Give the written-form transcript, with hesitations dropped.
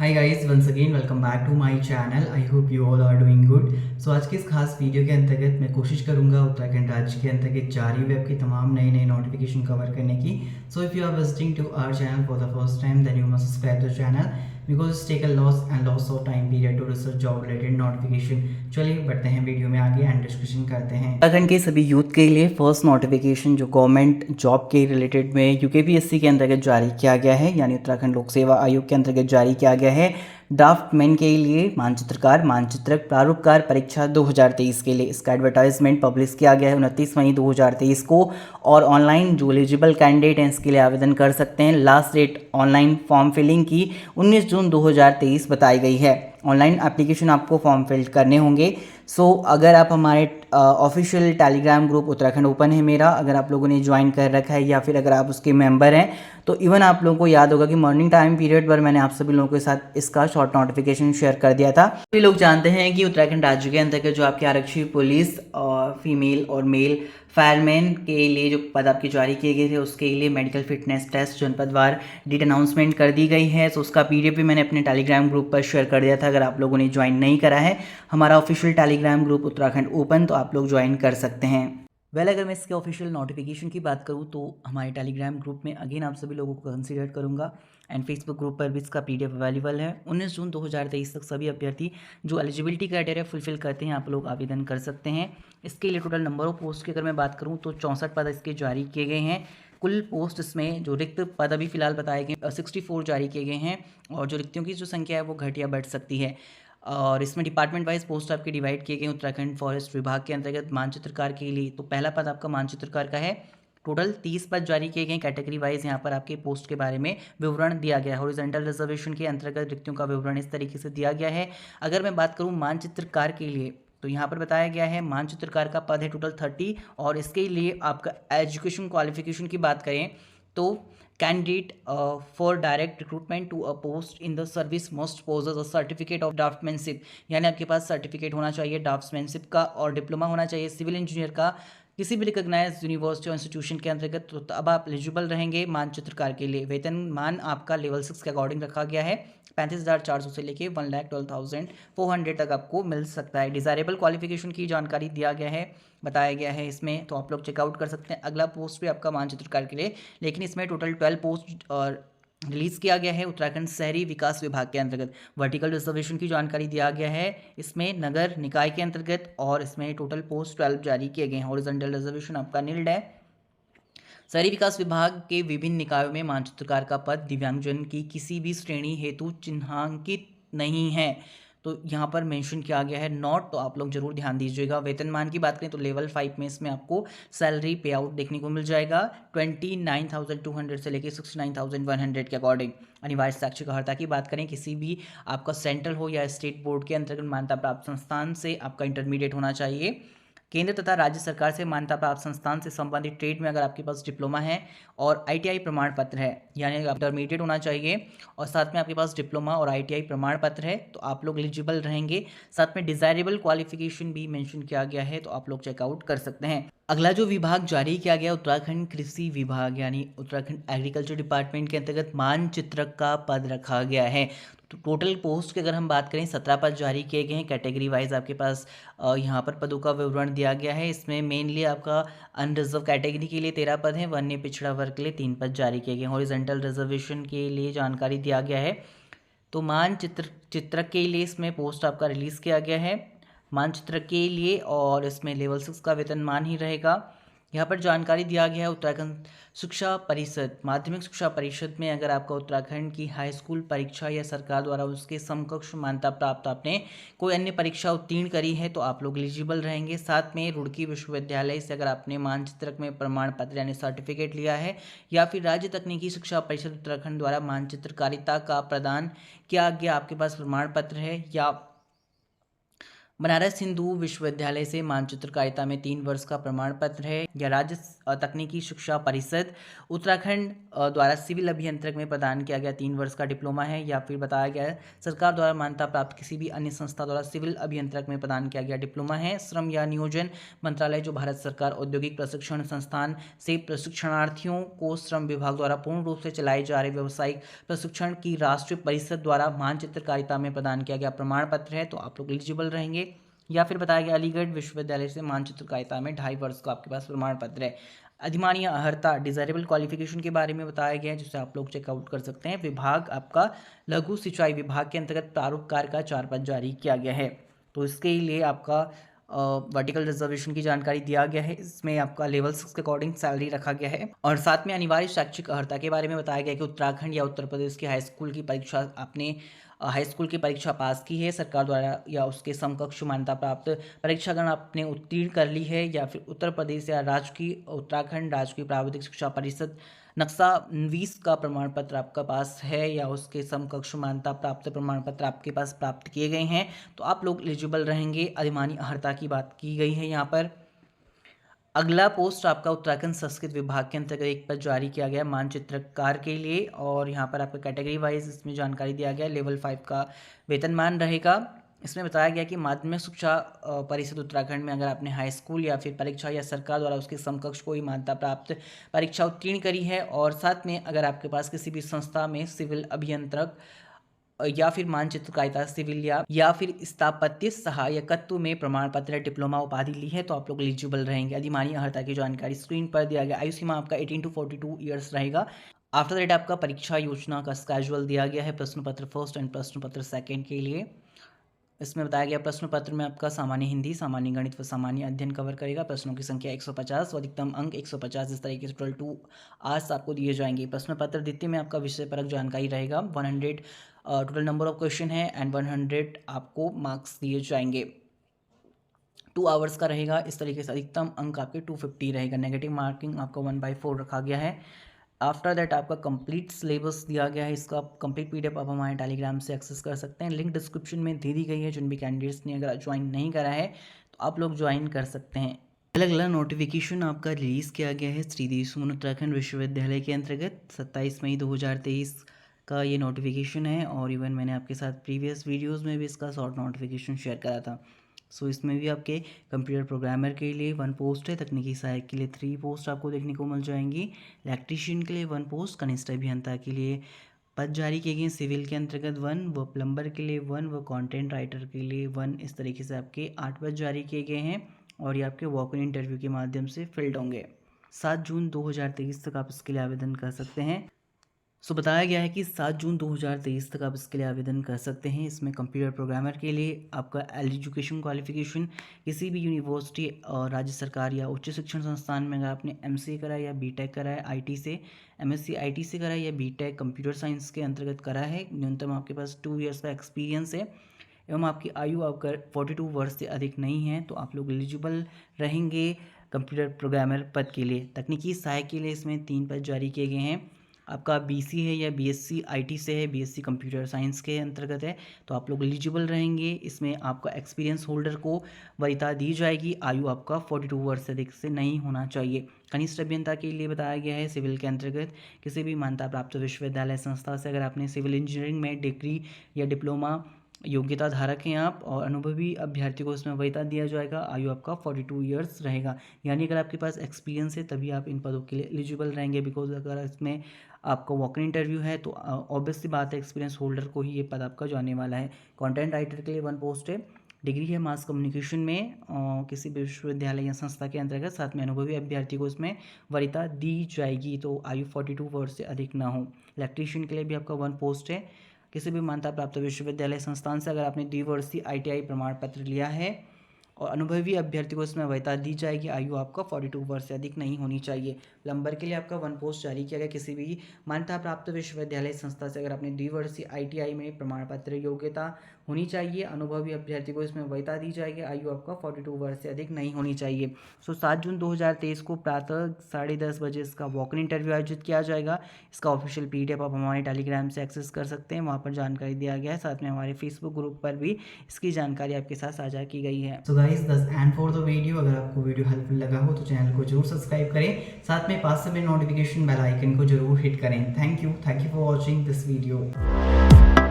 Hi guys, once again welcome back to my channel. I hope you all are doing good. So आज के इस खास video के अंतर्गत मैं कोशिश करूंगा उत्तराखंड राज्य के अंतर्गत जारी वेब की तमाम नई नई नोटिफिकेशन कवर करने की। So if you are visiting to our channel for the first time then you must subscribe the channel because it's take a lots of time period to research job related notification. चलिए बढ़ते हैं video में आगे and discussion करते हैं। उत्तराखंड के सभी youth के लिए फर्स्ट नोटिफिकेशन जो गवर्नमेंट जॉब के रिलेटेड में यूकेपीएससी के अंतर्गत जारी किया गया है, यानी उत्तराखंड लोक सेवा आयोग के अंतर्गत जारी किया गया है। ड्राफ्टमैन के लिए मानचित्रकार मानचित्रक प्रारूपकार परीक्षा 2023 के लिए इसका एडवर्टाइजमेंट पब्लिश किया गया है 29 मई 2023 को। और ऑनलाइन जो एलिजिबल कैंडिडेट हैं इसके लिए आवेदन कर सकते हैं। Last date online form filling की 19 जून 2023 बताई गई है। ऑनलाइन एप्लीकेशन आपको फॉर्म फिल करने होंगे। अगर आप हमारे official Telegram group Uttarakhand open है मेरा, अगर आप लोगों ने ज्वाइन कर रखा है या फिर अगर आप उसके मेंबर हैं तो इवन आप लोगों को याद होगा कि मॉर्निंग टाइम पीरियड पर मैंने आप सभी लोगों के साथ इसका शॉर्ट नोटिफिकेशन शेयर कर दिया था। सभी लोग जानते हैं कि उत्तराखंड राज्य के अंतर्गत जो आपके आरक्षी पुलिस और फीमेल और मेल फायरमैन के लिए जो पद आपके जारी किए गए थे उसके लिए मेडिकल फिटनेस टेस्ट जनपदवार डेट अनाउंसमेंट कर दी गई है। उसका पीडीएफ भी मैंने अपने टेलीग्राम ग्रुप पर शेयर कर दिया था। अगर आप लोगों ने ज्वाइन नहीं करा है हमारा official Telegram group Uttarakhand open, तो आप लोग ज्वाइन कर सकते हैं। अगर मैं इसके ऑफिशियल नोटिफिकेशन की बात करूं तो हमारे टेलीग्राम ग्रुप में अगेन आप सभी लोगों को कंसीडर करूंगा एंड फेसबुक ग्रुप पर भी इसका पीडीएफ अवेलेबल है। 19 जून 2023 तक सभी अभ्यर्थी जो एलिजिबिलिटी क्राइटेरिया फुलफिल करते हैं आप लोग आवेदन कर सकते हैं। इसके लिए टोटल नंबर ऑफ पोस्ट की अगर मैं बात करूँ तो 64 पद इसके जारी किए गए हैं। कुल पोस्ट इसमें जो रिक्त पद अभी फिलहाल बताए गए 64 जारी किए गए हैं और जो रिक्तियों की जो संख्या है वो घट या बढ़ सकती है। और इसमें डिपार्टमेंट वाइज पोस्ट आपके डिवाइड किए गए। उत्तराखंड फॉरेस्ट विभाग के अंतर्गत मानचित्रकार के लिए तो पहला पद आपका मानचित्रकार का है। टोटल 30 पद जारी किए गए। कैटेगरी वाइज यहाँ पर आपके पोस्ट के बारे में विवरण दिया गया है। हॉरिजॉन्टल रिजर्वेशन के अंतर्गत रिक्तियों का विवरण इस तरीके से दिया गया है। अगर मैं बात करूँ मानचित्रकार के लिए तो यहाँ पर बताया गया है मानचित्रकार का पद है टोटल 30 और इसके लिए आपका एजुकेशन क्वालिफिकेशन की बात करें तो candidate for direct recruitment to a post in the service must possess a certificate of draftsmanship, यानी आपके पास सर्टिफिकेट होना चाहिए ड्राफ्टमैनशिप का और डिप्लोमा होना चाहिए सिविल इंजीनियर का किसी भी रिकॉग्नाइज यूनिवर्सिटी और इंस्टीट्यूशन के अंतर्गत। तो अब आप एलिजिबल रहेंगे मानचित्रकार के लिए। वेतनमान आपका लेवल 6 के अकॉर्डिंग रखा गया है। 35,400 से लेके 1,12,400 तक आपको मिल सकता है। डिजायरेबल क्वालिफिकेशन की जानकारी दिया गया है, बताया गया है इसमें, तो आप लोग चेकआउट कर सकते हैं। अगला पोस्ट भी आपका मानचित्रकार के लिए, लेकिन इसमें टोटल 12 पोस्ट और रिलीज किया गया है उत्तराखंड शहरी विकास विभाग के अंतर्गत। वर्टिकल रिजर्वेशन की जानकारी दिया गया है इसमें नगर निकाय के अंतर्गत और इसमें टोटल पोस्ट 12 जारी किए गए हैं। हॉरिजॉन्टल रिजर्वेशन आपका निल्ड है। शहरी विकास विभाग के विभिन्न निकायों में मानचित्रकार का पद दिव्यांगजन की किसी भी श्रेणी हेतु चिन्हांकित नहीं है, तो यहाँ पर मेंशन किया गया है नॉट, तो आप लोग जरूर ध्यान दीजिएगा। वेतनमान की बात करें तो लेवल 5 में इसमें आपको सैलरी पे आउट देखने को मिल जाएगा 29,200 से लेकर 69,100 के अकॉर्डिंग। अनिवार्य शैक्षिक अर्हता की बात करें किसी भी आपका सेंट्रल हो या स्टेट बोर्ड के अंतर्गत मान्यता प्राप्त संस्थान से आपका इंटरमीडिएट होना चाहिए। केंद्र तथा राज्य सरकार से मान्यता प्राप्त संस्थान से संबंधित ट्रेड में अगर आपके पास डिप्लोमा है और आईटीआई प्रमाण पत्र है, यानी इंटरमीडिएट होना चाहिए और साथ में आपके पास डिप्लोमा और आईटीआई प्रमाण पत्र है तो आप लोग एलिजिबल रहेंगे। साथ में डिजायरेबल क्वालिफिकेशन भी मेंशन किया गया है, तो आप लोग चेकआउट कर सकते हैं। अगला जो विभाग जारी किया गया उत्तराखंड कृषि विभाग यानी उत्तराखंड एग्रीकल्चर डिपार्टमेंट के अंतर्गत मानचित्रक का पद रखा गया है। तो टोटल पोस्ट की अगर हम बात करें 17 पद जारी किए गए हैं। कैटेगरी वाइज आपके पास यहाँ पर पदों का विवरण दिया गया है। इसमें मेनली आपका अनरिजर्व कैटेगरी के लिए 13 पद हैं, वन्य पिछड़ा वर्ग के लिए 3 पद जारी किए गए। हॉरिजॉन्टल रिजर्वेशन के लिए जानकारी दिया गया है। तो चित्रक के लिए इसमें पोस्ट आपका रिलीज़ किया गया है मानचित्र के लिए और इसमें लेवल 6 का वेतनमान ही रहेगा। यहाँ पर जानकारी दिया गया है उत्तराखंड शिक्षा परिषद माध्यमिक शिक्षा परिषद में अगर आपका उत्तराखंड की हाई स्कूल परीक्षा या सरकार द्वारा उसके समकक्ष मान्यता प्राप्त आपने कोई अन्य परीक्षा उत्तीर्ण करी है तो आप लोग एलिजिबल रहेंगे। साथ में रुड़की विश्वविद्यालय से अगर आपने मानचित्रक में प्रमाण पत्र यानी सर्टिफिकेट लिया है या फिर राज्य तकनीकी शिक्षा परिषद उत्तराखंड द्वारा मानचित्रकारिता का प्रदान किया गया आपके पास प्रमाण पत्र है या बनारस हिंदू विश्वविद्यालय से मानचित्रकारिता में 3 वर्ष का प्रमाण पत्र है या राज्य तकनीकी शिक्षा परिषद उत्तराखंड द्वारा सिविल अभियंत्रक में प्रदान किया गया 3 वर्ष का डिप्लोमा है, या फिर बताया गया है सरकार द्वारा मान्यता प्राप्त किसी भी अन्य संस्था द्वारा सिविल अभियंत्रक में प्रदान किया गया डिप्लोमा है। श्रम या नियोजन मंत्रालय जो भारत सरकार औद्योगिक प्रशिक्षण संस्थान से प्रशिक्षणार्थियों को श्रम विभाग द्वारा पूर्ण रूप से चलाए जा रहे व्यावसायिक प्रशिक्षण की राष्ट्रीय परिषद द्वारा मानचित्रकारिता में प्रदान किया गया प्रमाण पत्र है, तो आप लोग एलिजिबल रहेंगे। या फिर बताया गया अलीगढ़ विश्वविद्यालय से मानचित्रकारिता में 2.5 वर्ष का आपके पास प्रमाण पत्र है। अधिमान्य अर्हता डिजायरेबल क्वालिफिकेशन के बारे में बताया गया है, जिसे आप लोग चेकआउट कर सकते हैं। विभाग आपका लघु सिंचाई विभाग के अंतर्गत प्रारूप कार्य का 4 पद जारी किया गया है, तो इसके लिए आपका वर्टिकल रिजर्वेशन की जानकारी दिया गया है। इसमें आपका लेवल 6 के अकॉर्डिंग सैलरी रखा गया है, और साथ में अनिवार्य शैक्षिक अर्हता के बारे में बताया गया कि उत्तराखंड या उत्तर प्रदेश की हाई स्कूल की परीक्षा आपने हाई स्कूल की परीक्षा पास की है सरकार द्वारा, या उसके समकक्ष मान्यता प्राप्त परीक्षागण आपने उत्तीर्ण कर ली है, या फिर उत्तर प्रदेश या राज्य की उत्तराखंड राज्य की प्राविधिक शिक्षा परिषद नक्शा 20 का प्रमाण पत्र आपका पास है, या उसके समकक्ष मान्यता प्राप्त प्रमाण पत्र आपके पास प्राप्त किए गए हैं, तो आप लोग एलिजिबल रहेंगे। अधिमानी अर्हता की बात की गई है यहाँ पर। अगला पोस्ट आपका उत्तराखंड संस्कृत विभाग के अंतर्गत एक पद जारी किया गया मानचित्रकार के लिए, और यहाँ पर आपका कैटेगरी वाइज इसमें जानकारी दिया गया। लेवल 5 का वेतनमान रहेगा। इसमें बताया गया कि माध्यमिक शिक्षा परिषद उत्तराखंड में अगर आपने हाई स्कूल या फिर परीक्षा या सरकार द्वारा उसके समकक्ष कोई मान्यता प्राप्त परीक्षा उत्तीर्ण करी है, और साथ में अगर आपके पास किसी भी संस्था में सिविल अभियंत्रक या फिर मानचित्रकारिता सिविल या फिर स्थापत्य सहायकत्व में प्रमाण पत्र डिप्लोमा उपाधि ली है, तो आप लोग एलिजिबल रहेंगे। अधिमानी अर्हता की जानकारी स्क्रीन पर दिया गया। आयु सीमा आपका 18 to 42 ईयर्स रहेगा। आफ्टर दैट आपका परीक्षा योजना का स्केड्यूल दिया गया है प्रश्न पत्र फर्स्ट एंड प्रश्न पत्र सेकेंड के लिए। इसमें बताया गया प्रश्न पत्र में आपका सामान्य हिंदी, सामान्य गणित व सामान्य अध्ययन कवर करेगा। प्रश्नों की संख्या 150 व अधिकतम अंक 150, इस तरीके से टोटल 2 आवर्स आपको दिए जाएंगे। प्रश्न पत्र द्वितीय में आपका विषय परक जानकारी रहेगा। 100 टोटल नंबर ऑफ क्वेश्चन है एंड 100 आपको मार्क्स दिए जाएंगे। 2 आवर्स का रहेगा। इस तरीके से अधिकतम अंक आपके 250 रहेगा। नेगेटिव मार्किंग आपका 1/4 रखा गया है। आफ्टर दैट आपका कंप्लीट सिलेबस दिया गया है। इसका कंप्लीट पीडीएफ आप हमारे टेलीग्राम से एक्सेस कर सकते हैं। लिंक डिस्क्रिप्शन में दे दी गई है। जिन भी कैंडिडेट्स ने अगर ज्वाइन नहीं करा है तो आप लोग ज्वाइन कर सकते हैं। अलग अलग नोटिफिकेशन आपका रिलीज़ किया गया है श्रीदेव सुमन उत्तराखंड विश्वविद्यालय के अंतर्गत 27 मई 2023 का ये नोटिफिकेशन है, और इवन मैंने आपके साथ प्रीवियस वीडियोज़ में भी इसका शॉर्ट नोटिफिकेशन शेयर करा था। सो इसमें भी आपके कंप्यूटर प्रोग्रामर के लिए 1 पोस्ट है, तकनीकी सहायक के लिए 3 पोस्ट आपको देखने को मिल जाएंगी, इलेक्ट्रीशियन के लिए 1 पोस्ट, कनिष्ठ अभियंता के लिए पद जारी किए गए सिविल के अंतर्गत 1, व प्लम्बर के लिए 1, व कंटेंट राइटर के लिए 1। इस तरीके से आपके 8 पद जारी किए गए हैं, और ये आपके वॉक इन इंटरव्यू के माध्यम से फिल्ड होंगे। 7 जून 2023 तक आप इसके लिए आवेदन कर सकते हैं। सो बताया गया है कि 7 जून 2023 तक आप इसके लिए आवेदन कर सकते हैं। इसमें कंप्यूटर प्रोग्रामर के लिए आपका एजुकेशन क्वालिफिकेशन किसी भी यूनिवर्सिटी और राज्य सरकार या उच्च शिक्षण संस्थान में अगर आपने एमसीए करा है या बीटेक करा है आईटी से, एमएससी आईटी से करा है या बीटेक कंप्यूटर साइंस के अंतर्गत करा है, न्यूनतम आपके पास 2 ईयर्स का एक्सपीरियंस है, एवं आपकी आयु अगर 42 वर्ष से अधिक नहीं है, तो आप लोग एलिजिबल रहेंगे कंप्यूटर प्रोग्रामर पद के लिए। तकनीकी सहायक के लिए इसमें 3 पद जारी किए गए हैं। आपका बीसी है या बीएससी आईटी से है, बीएससी कंप्यूटर साइंस के अंतर्गत है, तो आप लोग एलिजिबल रहेंगे। इसमें आपका एक्सपीरियंस होल्डर को वरीयता दी जाएगी। आयु आपका 42 वर्ष से अधिक से नहीं होना चाहिए। कनिष्ठ अभियंता के लिए बताया गया है सिविल के अंतर्गत किसी भी मान्यता प्राप्त विश्वविद्यालय संस्था से अगर आपने सिविल इंजीनियरिंग में डिग्री या डिप्लोमा योग्यता धारक हैं आप, और अनुभवी अभ्यर्थी को इसमें वरीयता दिया जाएगा। आयु आपका 42 ईयर्स रहेगा, यानी अगर आपके पास एक्सपीरियंस है तभी आप इन पदों के लिए एलिजिबल रहेंगे। बिकॉज अगर इसमें आपका वॉक इन इंटरव्यू है तो ऑब्वियस सी बात है एक्सपीरियंस होल्डर को ही ये पद आपका जाने वाला है। कंटेंट राइटर के लिए 1 पोस्ट है। डिग्री है मास कम्युनिकेशन में किसी भी विश्वविद्यालय या संस्था के अंतर्गत, साथ में अनुभवी अभ्यर्थी को इसमें वरीयता दी जाएगी, तो आयु 42 वर्ष से अधिक ना हो। इलेक्ट्रीशियन के लिए भी आपका 1 पोस्ट है। किसी भी मान्यता प्राप्त विश्वविद्यालय संस्थान से अगर आपने द्विवर्षीय आईटीआई प्रमाण पत्र लिया है, और अनुभवी अभ्यर्थी को इसमें वरीयता दी जाएगी। आयु आपका 42 वर्ष से अधिक नहीं होनी चाहिए। प्लम्बर के लिए आपका 1 पोस्ट जारी किया गया। किसी भी मान्यता प्राप्त विश्वविद्यालय संस्था से अगर आपने द्विवर्षीय ITI में प्रमाण पत्र योग्यता होनी चाहिए। अनुभवी अभ्यर्थी को इसमें वरीयता दी जाएगी। आयु आपका 42 वर्ष से अधिक नहीं होनी चाहिए। 7 जून 2023 को प्रातः 10:30 बजे इसका वॉक इन इंटरव्यू आयोजित किया जाएगा। इसका ऑफिशियल PDF आप हमारे टेलीग्राम से एक्सेस कर सकते हैं, वहाँ पर जानकारी दिया गया है। साथ में हमारे फेसबुक ग्रुप पर भी इसकी जानकारी आपके साथ साझा की गई है। So guys that's and for the video. अगर आपको वीडियो हेल्पफुल लगा हो तो चैनल को जरूर सब्सक्राइब करें, साथ में पास में नोटिफिकेशन बेल आइकन को जरूर हिट करें। Thank you for watching this video.